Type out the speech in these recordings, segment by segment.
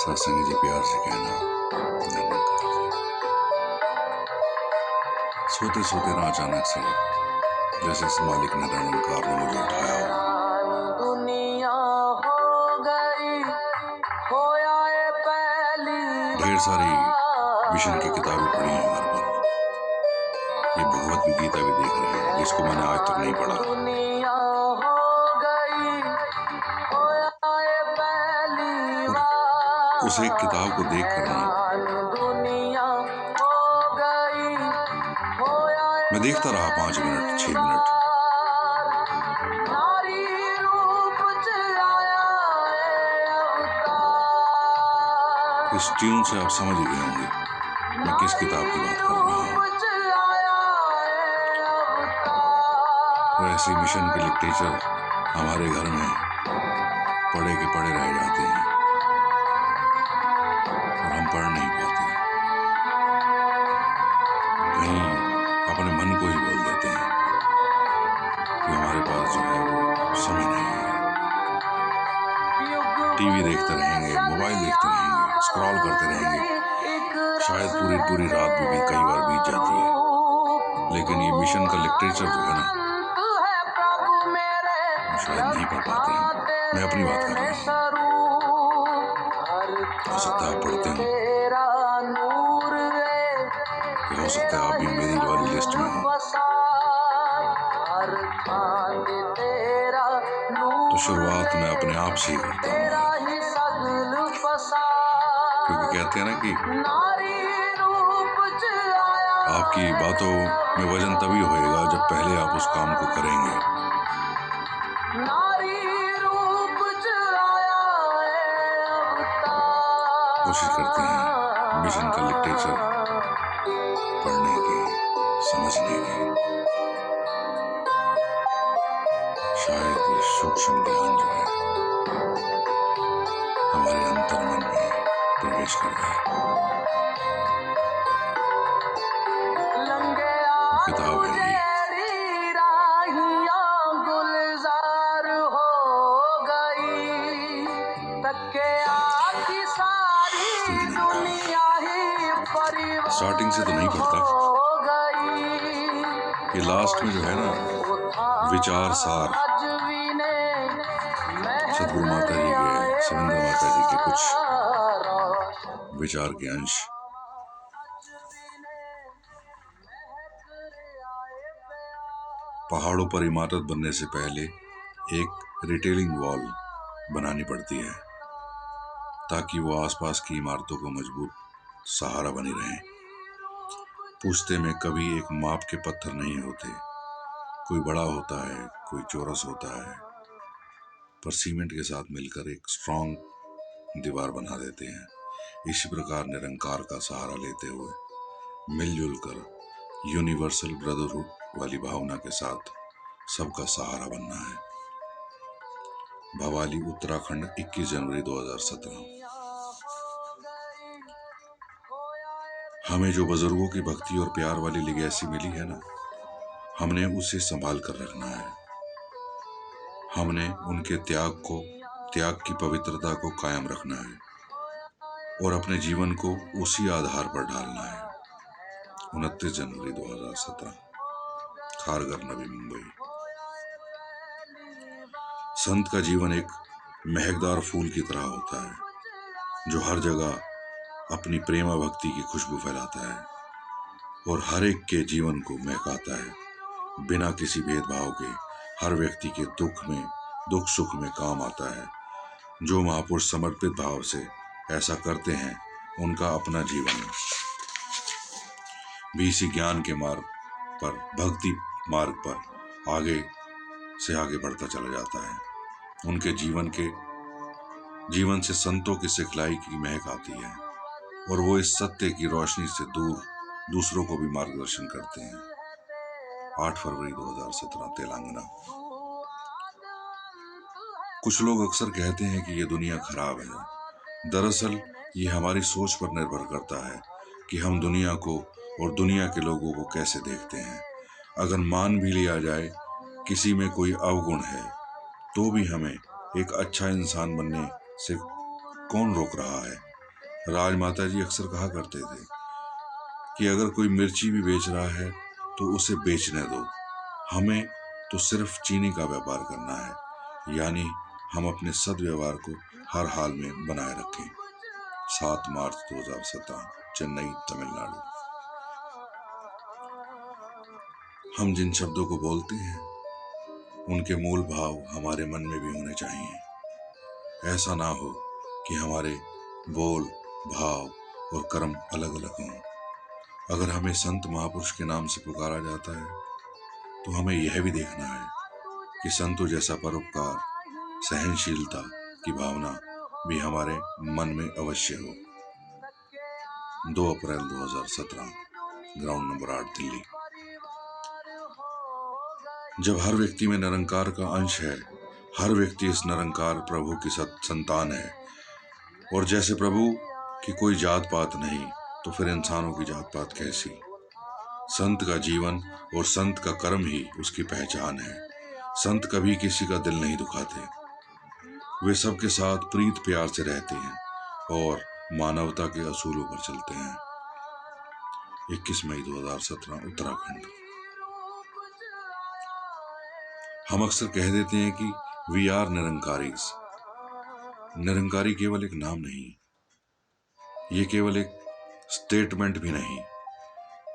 सत्संगी जी प्यार से कहना निरंकार से। सोते सोते ना अचानक से जैसे इस मालिक ने निरंकार ने मुझे उठाया हो। दुनिया हो गई खोया पहली ढेर सारी मिशन की किताबें पढ़ी हैं घर पर। ये भगवत गीता भी देख रहे हैं जिसको मैंने आज तक नहीं पढ़ा। दुनिया हो गई खोया पहली बार। उस एक किताब को देख कर ना दुनिया हो गई खोया मैं देखता रहा 5 मिनट 6 मिनट। नारी रूप च आया अवतार। इस ट्यून से आप समझ ही गए होंगे मैं किस किताब की बात कर रहा हूँ। तो ऐसे मिशन के लिटरेचर हमारे घर में पढ़े के पढ़े रह जाते हैं और हम पढ़ नहीं पाते। कहीं अपने मन को ही बोल देते हैं कि हमारे पास जो है वो समय नहीं है। टीवी देखते रहेंगे, मोबाइल देखते रहेंगे, स्क्रॉल करते रहेंगे, शायद पूरी रात भी कई बार बीत जाती है। लेकिन ये मिशन का लिटरेचर जो है ना शायद नहीं पढ़ पाते हैं। मैं अपनी बात कर रहा हूँ। हो सकता है आप पढ़ते हो, हो सकता है आप भी मेरी वाली लिस्ट में हो। तो शुरुआत मैं अपने आप से ही करता हूँ, क्योंकि कहते हैं ना कि आपकी बातों में वजन तभी होएगा जब पहले आप उस काम को करेंगे। कोशिश करते हैं मिशन का लिटरेचर पढ़ने की, समझने की। शायद ये सूक्ष्म ज्ञान जो है हमारे अंतर्मन में प्रवेश कर जाए। किताब है ये। स्टार्टिंग से तो नहीं पढ़ता, ये लास्ट में जो है ना विचार सार सदगुरु माता जी के, सविंदर माता जी के कुछ विचार के अंश। पहाड़ों पर इमारत बनने से पहले एक रिटेलिंग वॉल बनानी पड़ती है ताकि वो आसपास की इमारतों को मजबूत सहारा बनी रहे। पूछते में कभी एक माप के पत्थर नहीं होते, कोई बड़ा होता है, कोई चौरस होता है, पर सीमेंट के साथ मिलकर एक स्ट्रॉन्ग दीवार बना देते हैं। इसी प्रकार निरंकार का सहारा लेते हुए मिलजुल कर यूनिवर्सल ब्रदरहुड वाली भावना के साथ सबका सहारा बनना है। भवाली, उत्तराखंड, 21 जनवरी 2017। हमें जो बुजुर्गों की भक्ति और प्यार वाली लिगेसी मिली है ना, हमने उसे संभाल कर रखना है। हमने उनके त्याग की पवित्रता को कायम रखना है और अपने जीवन को उसी आधार पर ढालना है। 29 जनवरी 2017, खारघर, नवी मुंबई। संत का जीवन एक महकदार फूल की तरह होता है जो हर जगह अपनी प्रेमा भक्ति की खुशबू फैलाता है और हर एक के जीवन को महकाता है। बिना किसी भेदभाव के हर व्यक्ति के दुख सुख में काम आता है। जो महापुरुष समर्पित भाव से ऐसा करते हैं उनका अपना जीवन भी इसी ज्ञान के मार्ग पर, भक्ति मार्ग पर आगे से आगे बढ़ता चला जाता है। उनके जीवन से संतों की सिखलाई की महक आती है और वो इस सत्य की रोशनी से दूसरों को भी मार्गदर्शन करते हैं। 8 फरवरी 2017, तेलंगाना। कुछ लोग अक्सर कहते हैं कि ये दुनिया खराब है। दरअसल ये हमारी सोच पर निर्भर करता है कि हम दुनिया को और दुनिया के लोगों को कैसे देखते हैं। अगर मान भी लिया जाए किसी में कोई अवगुण है तो भी हमें एक अच्छा इंसान बनने से कौन रोक रहा है। राजमाता जी अक्सर कहा करते थे कि अगर कोई मिर्ची भी बेच रहा है तो उसे बेचने दो, हमें तो सिर्फ चीनी का व्यापार करना है, यानी हम अपने सद्व्यवहार को हर हाल में बनाए रखें। 7 मार्च 2017, चेन्नई, तमिलनाडु। हम जिन शब्दों को बोलते हैं उनके मूल भाव हमारे मन में भी होने चाहिए। ऐसा ना हो कि हमारे बोल, भाव और कर्म अलग अलग हों। अगर हमें संत महापुरुष के नाम से पुकारा जाता है तो हमें यह भी देखना है कि संतों जैसा परोपकार, सहनशीलता की भावना भी हमारे मन में अवश्य हो। 2 अप्रैल 2017, ग्राउंड नंबर 8, दिल्ली। जब हर व्यक्ति में निरंकार का अंश है, हर व्यक्ति इस निरंकार प्रभु की संतान है, और जैसे प्रभु की कोई जात पात नहीं, तो फिर इंसानों की जात पात कैसी? संत का जीवन और संत का कर्म ही उसकी पहचान है। संत कभी किसी का दिल नहीं दुखाते, वे सबके साथ प्रीत प्यार से रहते हैं और मानवता के असूलों पर चलते हैं। 21 मई 2017, उत्तराखंड। हम अक्सर कह देते हैं कि वी आर निरंकारीज। निरंकारी केवल एक नाम नहीं, ये केवल एक स्टेटमेंट भी नहीं,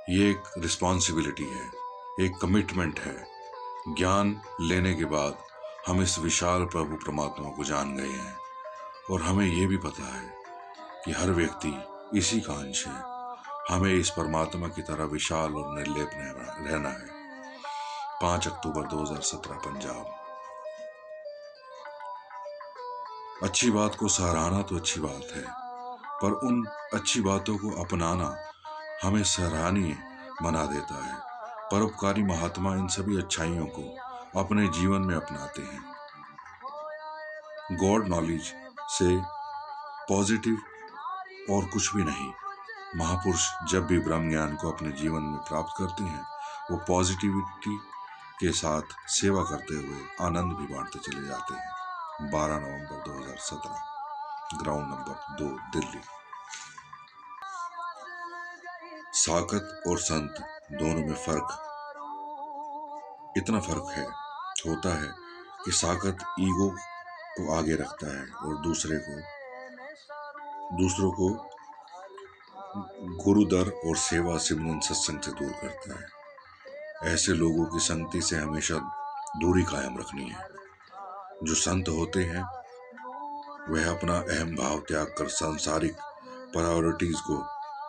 ये एक रिस्पॉन्सिबिलिटी है, एक कमिटमेंट है। ज्ञान लेने के बाद हम इस विशाल प्रभु परमात्मा को जान गए हैं, और हमें ये भी पता है कि हर व्यक्ति इसी का अंश है। हमें इस परमात्मा की तरह विशाल और निर्लेप रहना है। 5 अक्टूबर 2017, पंजाब। अच्छी बात को सराहना तो अच्छी बात है, पर उन अच्छी बातों को अपनाना हमें सराहनीय बना देता है। परोपकारी महात्मा इन सभी अच्छाइयों को अपने जीवन में अपनाते हैं। गॉड नॉलेज से पॉजिटिव और कुछ भी नहीं। महापुरुष जब भी ब्रह्म ज्ञान को अपने जीवन में प्राप्त करते हैं, वो पॉजिटिविटी के साथ सेवा करते हुए आनंद भी बांटते चले जाते हैं। 12 नवंबर 2017, ग्राउंड नंबर 2, दिल्ली। साकत और संत दोनों में फर्क इतना फर्क होता है कि साकत ईगो को आगे रखता है और दूसरों को गुरुदर और सेवा सिमरन सत्संग से दूर करता है। ऐसे लोगों की संगति से हमेशा दूरी कायम रखनी है। जो संत होते हैं वह अपना अहम भाव त्याग कर सांसारिक प्रायोरिटीज को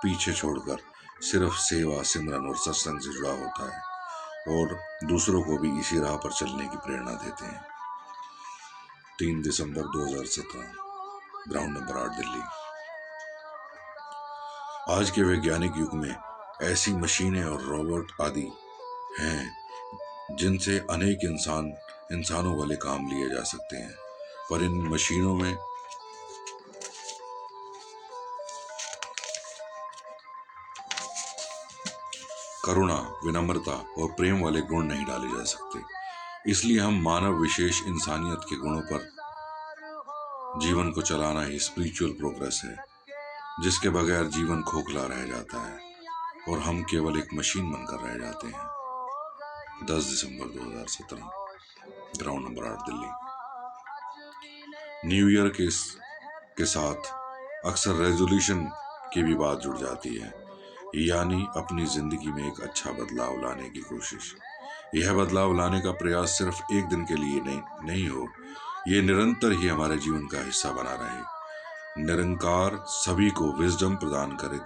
पीछे छोड़कर सिर्फ सेवा, सिमरन और सत्संग से जुड़ा होता है, और दूसरों को भी इसी राह पर चलने की प्रेरणा देते हैं। 3 दिसंबर 2017, ग्राउंड नंबर 8, दिल्ली। आज के वैज्ञानिक युग में ऐसी मशीनें और रोबोट आदि हैं जिनसे अनेक इंसानों वाले काम लिए जा सकते हैं, पर इन मशीनों में करुणा, विनम्रता और प्रेम वाले गुण नहीं डाले जा सकते। इसलिए हम मानव विशेष इंसानियत के गुणों पर जीवन को चलाना ही स्पिरिचुअल प्रोग्रेस है, जिसके बगैर जीवन खोखला रह जाता है और हम केवल एक मशीन बनकर रह जाते हैं। 10 दिसंबर 2017, ground number 8, Delhi. New year के साथ अक्सर रेजोल्यूशन की भी बात जुड़ जाती है, यानी अपनी जिंदगी में एक अच्छा बदलाव लाने की कोशिश। यह बदलाव लाने का प्रयास सिर्फ एक दिन के लिए नहीं हो, ये निरंतर ही हमारे जीवन का हिस्सा बना रहे। निरंकार सभी को विजडम प्रदान करे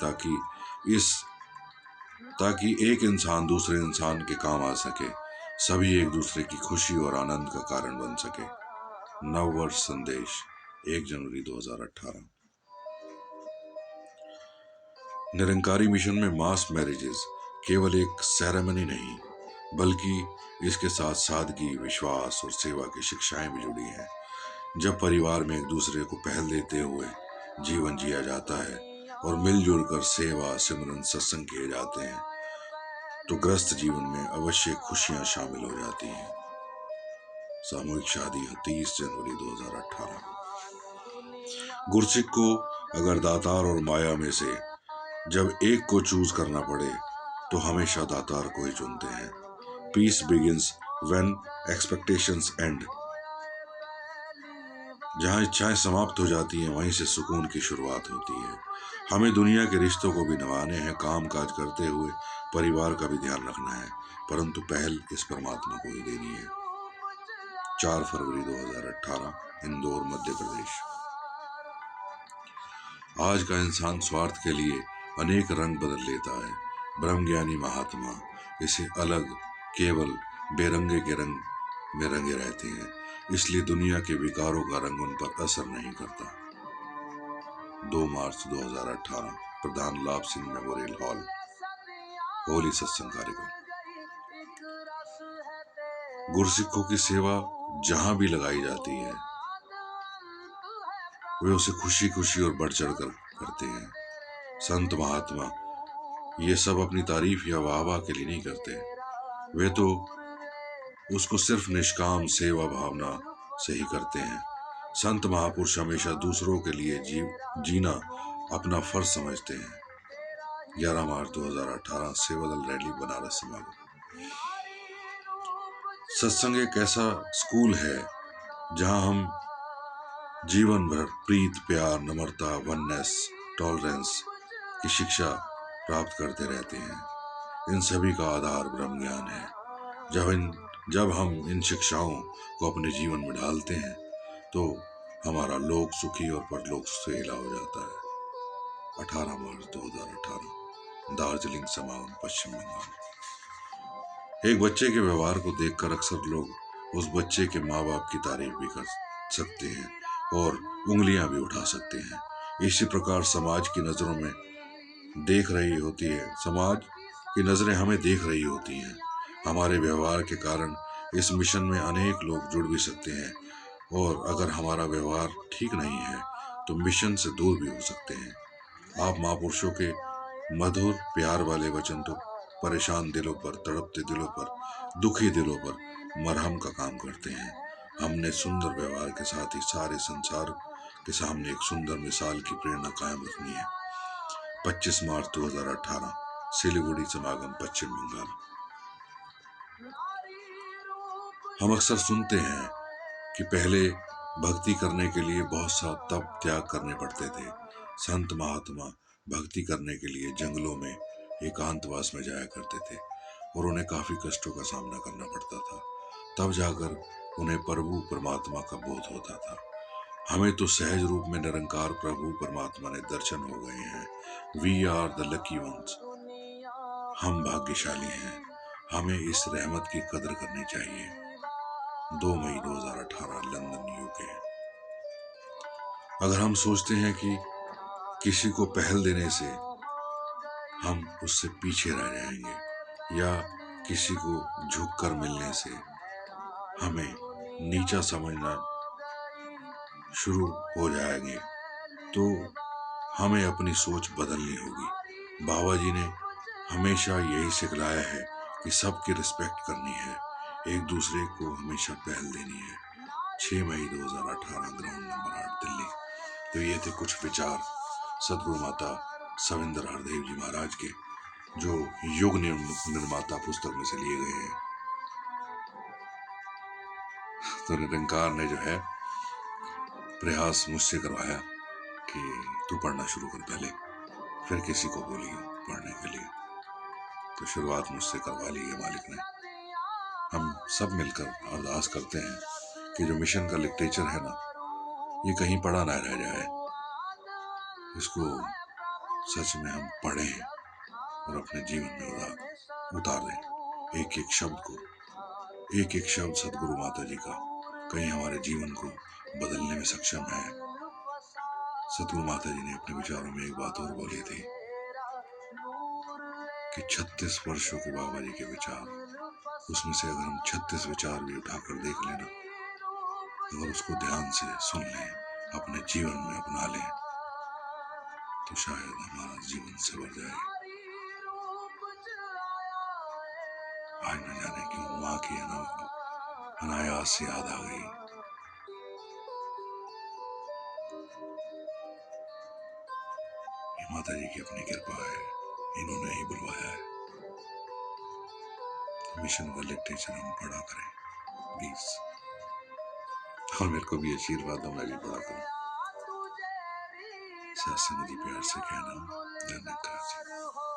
ताकि एक इंसान दूसरे इंसान के काम आ सके, सभी एक दूसरे की खुशी और आनंद का कारण बन सके। नववर्ष संदेश, 1 जनवरी 2018। निरंकारी मिशन में मास मैरिजेस केवल एक सेरेमनी नहीं, बल्कि इसके साथ सादगी, विश्वास और सेवा की शिक्षाएं भी जुड़ी हैं। जब परिवार में एक दूसरे को पहल देते हुए जीवन जिया जाता है और मिलजुल कर सेवा, सिमरन, सत्संग किए जाते हैं, तो ग्रस्त जीवन में अवश्य खुशियां शामिल हो जाती हैं। सामूहिक शादी, 30 जनवरी 2018। गुरसिक को अगर दातार और माया में से जब एक को चूज करना पड़े तो हमेशा दातार को ही चुनते हैं। Peace begins when expectations end. जहाँ इच्छाएं समाप्त हो जाती हैं वहीं से सुकून की शुरुआत होती है। हमें दुनिया के रिश्तों को भी निभाने हैं, काम काज करते हुए परिवार का भी ध्यान रखना है, परंतु पहल इस परमात्मा को ही देनी है। 4 फरवरी 2018, इंदौर, मध्य प्रदेश। आज का इंसान स्वार्थ के लिए अनेक रंग बदल लेता है। ब्रह्मज्ञानी महात्मा इसे अलग केवल बेरंगे के रंग में रंगे रहते हैं, इसलिए दुनिया के विकारों का रंग उन पर असर नहीं करता। 2 मार्च 2018, प्रधान लाभ सिंह मेमोरियल हॉल, होली सत्संग कार्यक्रम। गुरसिखों की सेवा जहां भी लगाई जाती है वे उसे खुशी खुशी और बढ़ चढ़ कर करते हैं। संत महात्मा ये सब अपनी तारीफ या वाहवाह के लिए नहीं करते, वे तो उसको सिर्फ निष्काम सेवा भावना से ही करते हैं। संत महापुरुष हमेशा दूसरों के लिए जीना अपना फर्ज समझते हैं। 11 मार्च 2018, सेवादल रैली, बनारस समागम। सत्संग एक ऐसा स्कूल है जहां हम जीवन भर प्रीत, प्यार, नम्रता, वननेस, टॉलरेंस की शिक्षा प्राप्त करते रहते हैं। इन सभी का आधार ब्रह्म ज्ञान है। जब हम इन शिक्षाओं को अपने जीवन में ढालते हैं तो हमारा लोक सुखी और परलोक सुहेला हो जाता है। 18 मार्च 2018, दार्जिलिंग समागम, पश्चिम बंगाल। एक बच्चे के व्यवहार को देखकर अक्सर लोग उस बच्चे के माँ बाप की तारीफ भी कर सकते हैं और उंगलियां भी उठा सकते हैं। इसी प्रकार समाज की नजरों में देख रही होती है, समाज की नजरें हमें देख रही होती हैं। हमारे व्यवहार के कारण इस मिशन में अनेक लोग जुड़ भी सकते हैं और अगर हमारा व्यवहार ठीक नहीं है तो मिशन से दूर भी हो सकते हैं। आप महापुरुषों के मधुर प्यार वाले वचन तो परेशान दिलों पर, तड़पते दिलों पर, दुखी दिलों पर मरहम का काम करते हैं। हमने सुंदर व्यवहार के साथ ही सारे संसार के सामने एक सुंदर मिसाल की प्रेरणा कायम रखनी है। 25 मार्च 2018, सिलीगुड़ी समागम, पश्चिम बंगाल। हम अक्सर सुनते हैं कि पहले भक्ति करने के लिए बहुत सा तप त्याग करने पड़ते थे। संत महात्मा भक्ति करने के लिए जंगलों में एकांतवास में जाया करते थे और उन्हें काफी कष्टों का सामना करना पड़ता था। तब जाकर उन्हें प्रभु परमात्मा का बोध होता था। हमें तो सहज रूप में निरंकार प्रभु परमात्मा ने दर्शन हो गए हैं। We are the lucky ones. हम भाग्यशाली हैं। हमें इस रहमत की कदर करनी चाहिए। 2 मई 2018, लंदन, यूके। अगर हम सोचते हैं कि किसी को पहल देने से हम उससे पीछे रह जाएंगे या किसी को झुककर मिलने से हमें नीचा समझना शुरू हो जाएंगे तो हमें अपनी सोच बदलनी होगी। बाबा जी ने हमेशा यही सिखलाया है कि सबकी रिस्पेक्ट करनी है, एक दूसरे को हमेशा पहल देनी है। 6 मई 2018, ग्राउंड नंबर 8, दिल्ली। तो ये थे कुछ विचार सदगुरु माता सविंदर हरदेव जी महाराज के, जो युग निर्माता पुस्तक में से लिए गए हैं। तो निरंकार ने जो है प्रयास मुझसे करवाया कि तू पढ़ना शुरू कर पहले, फिर किसी को बोलियो पढ़ने के लिए। तो शुरुआत मुझसे करवा ली है मालिक ने। हम सब मिलकर अरदास करते हैं कि जो मिशन का लिटरेचर है ना, ये कहीं पढ़ा ना रह जाए। इसको सच में हम पढ़ें और अपने जीवन में उतार दें। एक एक शब्द को, एक एक शब्द सदगुरु माता जी का कहीं हमारे जीवन को बदलने में सक्षम है। सदगुरु माता जी ने अपने विचारों में एक बात और बोली थी कि 36 वर्षों के बाबा जी के विचार, उसमें से अगर हम 36 विचार भी उठाकर देख लेना, अगर उसको ध्यान से सुन लें, अपने जीवन में अपना लें, तो शायद हमारा जीवन संवर जाए। आज न जाने क्यों माँ की अनायास से याद आ गई। ये माता जी की अपनी कृपा है, इन्होंने ही बुलवाया है। मिशन का लिटरेचर हम पढ़ा करें प्लीज, और मेरे को भी आशीर्वाद दो, मैं भी पढ़ा करूं। सत्संग जी प्यार से कहना, धन्यवाद।